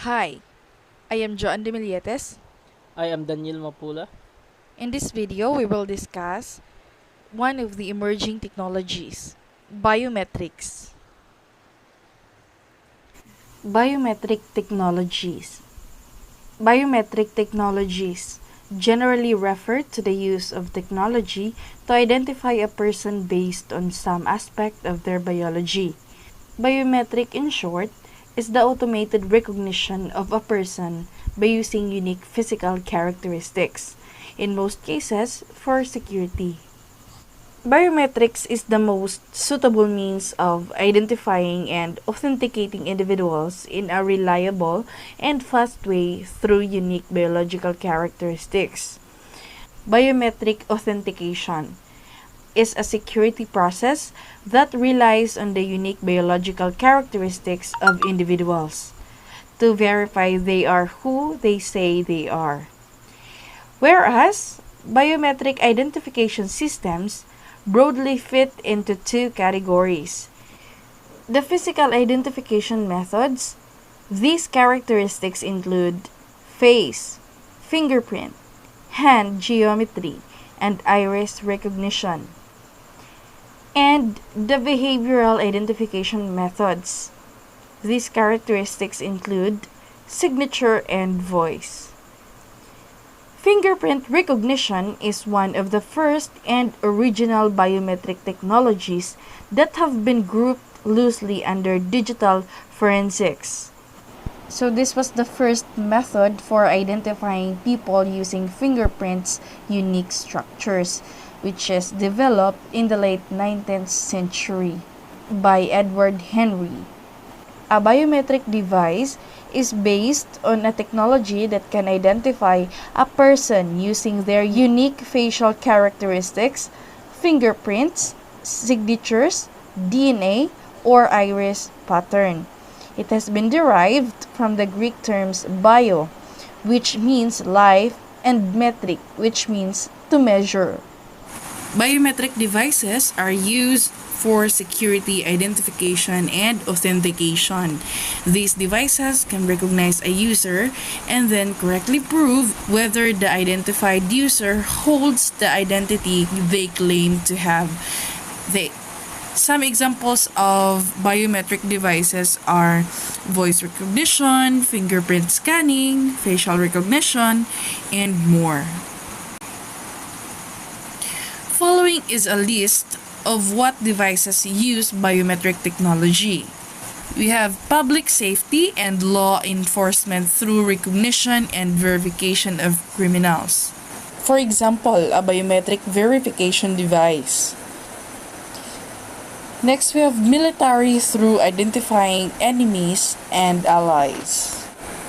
Hi, I am Joan de Milietes. I am Daniel Mapula. In this video, we will discuss one of the emerging technologies, biometrics. Biometric technologies. Biometric technologies generally refer to the use of technology to identify a person based on some aspect of their biology. Biometric, in short, is the automated recognition of a person by using unique physical characteristics, in most cases for security. Biometrics is the most suitable means of identifying and authenticating individuals in a reliable and fast way through unique biological characteristics. Biometric authentication is a security process that relies on the unique biological characteristics of individuals to verify they are who they say they are. Whereas, biometric identification systems broadly fit into two categories. The physical identification methods. These characteristics include face, fingerprint, hand geometry, and iris recognition. And the behavioral identification methods. These characteristics include signature and voice. Fingerprint recognition is one of the first and original biometric technologies that have been grouped loosely under digital forensics. So this was the first method for identifying people using fingerprints' unique structures, which is developed in the late 19th century by Edward Henry. A biometric device is based on a technology that can identify a person using their unique facial characteristics, fingerprints, signatures, DNA, or iris pattern. It has been derived from the Greek terms bio, which means life, and metric, which means to measure. Biometric devices are used for security identification and authentication. These devices can recognize a user and then correctly prove whether the identified user holds the identity they claim to have. Some examples of biometric devices are voice recognition, fingerprint scanning, facial recognition, and more. Following is a list of what devices use biometric technology. We have public safety and law enforcement through recognition and verification of criminals. For example, a biometric verification device. Next, we have military through identifying enemies and allies.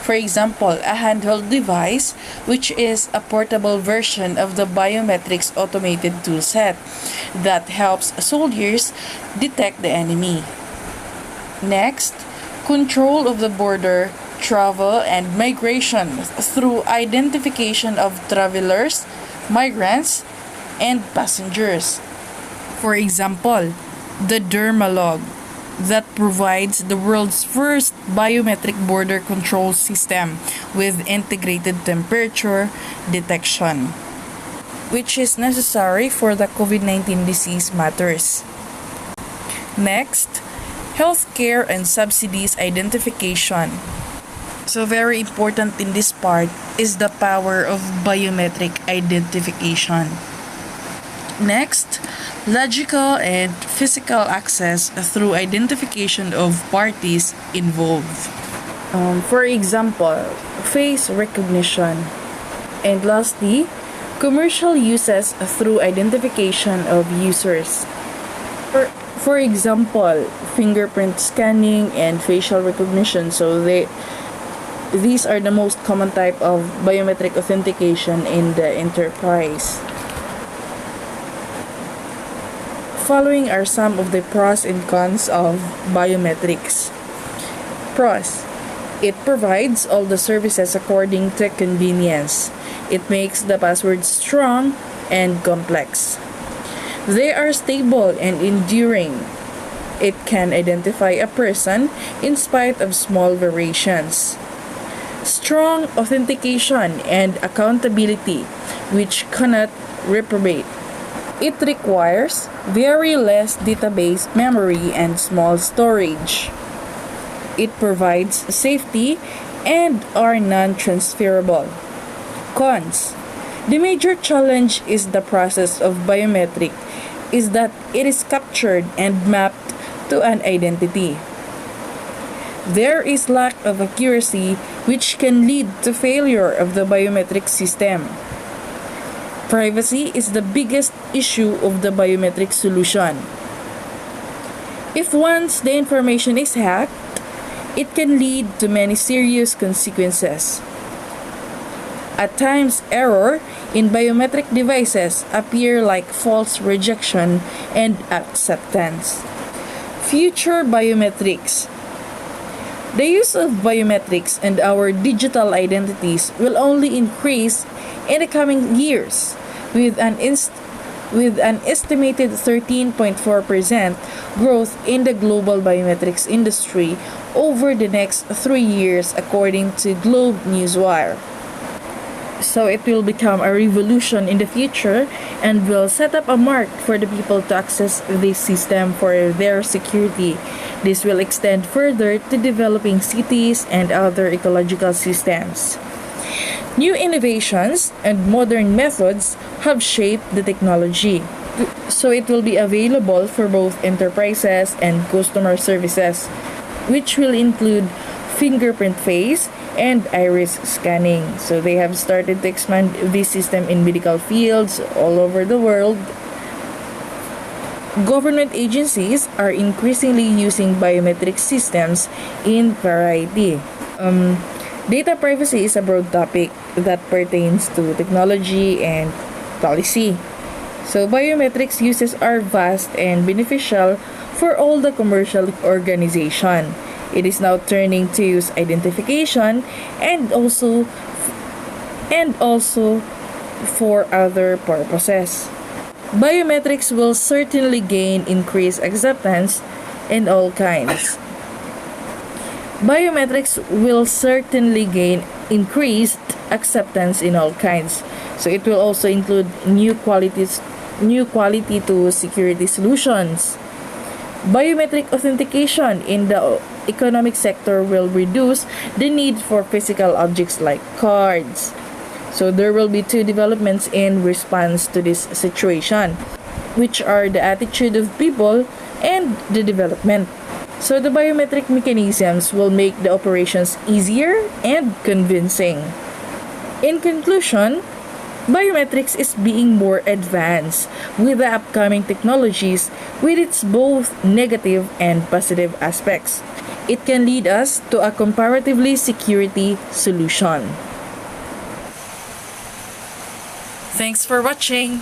For example, a handheld device, which is a portable version of the biometrics automated toolset that helps soldiers detect the enemy. Next, control of the border, travel, and migration through identification of travelers, migrants, and passengers. For example, the Dermalog that provides the world's first biometric border control system with integrated temperature detection, which is necessary for the COVID-19 disease matters. Next, healthcare and subsidies identification. So very important in this part is the power of biometric identification. Next, logical and physical access through identification of parties involved. For example, face recognition. And lastly, commercial uses through identification of users. For example, fingerprint scanning and facial recognition. So these are the most common type of biometric authentication in the enterprise. Following are some of the pros and cons of biometrics. Pros: it provides all the services according to convenience. It makes the password strong and complex. They are stable and enduring. It can identify a person in spite of small variations. strong authentication and accountability, which cannot reprobate. It requires very less database memory and small storage. It provides safety and are non-transferable. Cons. The major challenge is the process of biometric is that it is captured and mapped to an identity. There is lack of accuracy which can lead to failure of the biometric system. Privacy is the biggest issue of the biometric solution. If once the information is hacked, it can lead to many serious consequences. At times, error in biometric devices appear like false rejection and acceptance. Future biometrics. The use of biometrics and our digital identities will only increase in the coming years, with an estimated 13.4% growth in the global biometrics industry over the next 3 years, according to Globe Newswire. So it will become a revolution in the future and will set up a mark for the people to access this system for their security. This will extend further to developing cities and other ecological systems. New innovations and modern methods have shaped the technology, so it will be available for both enterprises and customer services, which will include fingerprint face and iris scanning. So they have started to expand this system in medical fields all over the world. Government agencies are increasingly using biometric systems in variety. Data privacy is a broad topic that pertains to technology and policy. So biometrics uses are vast and beneficial for all the commercial organization. It is now turning to use identification and also for other purposes. Biometrics will certainly gain increased acceptance in all kinds. Biometrics will certainly gain increased acceptance in all kinds. So it will also include new quality to security solutions. Biometric authentication in the economic sector will reduce the need for physical objects like cards. So there will be two developments in response to this situation, which are the attitude of people and the development. So the biometric mechanisms will make the operations easier and convincing. In conclusion, biometrics is being more advanced with the upcoming technologies with its both negative and positive aspects. It can lead us to a comparatively security solution. Thanks for watching.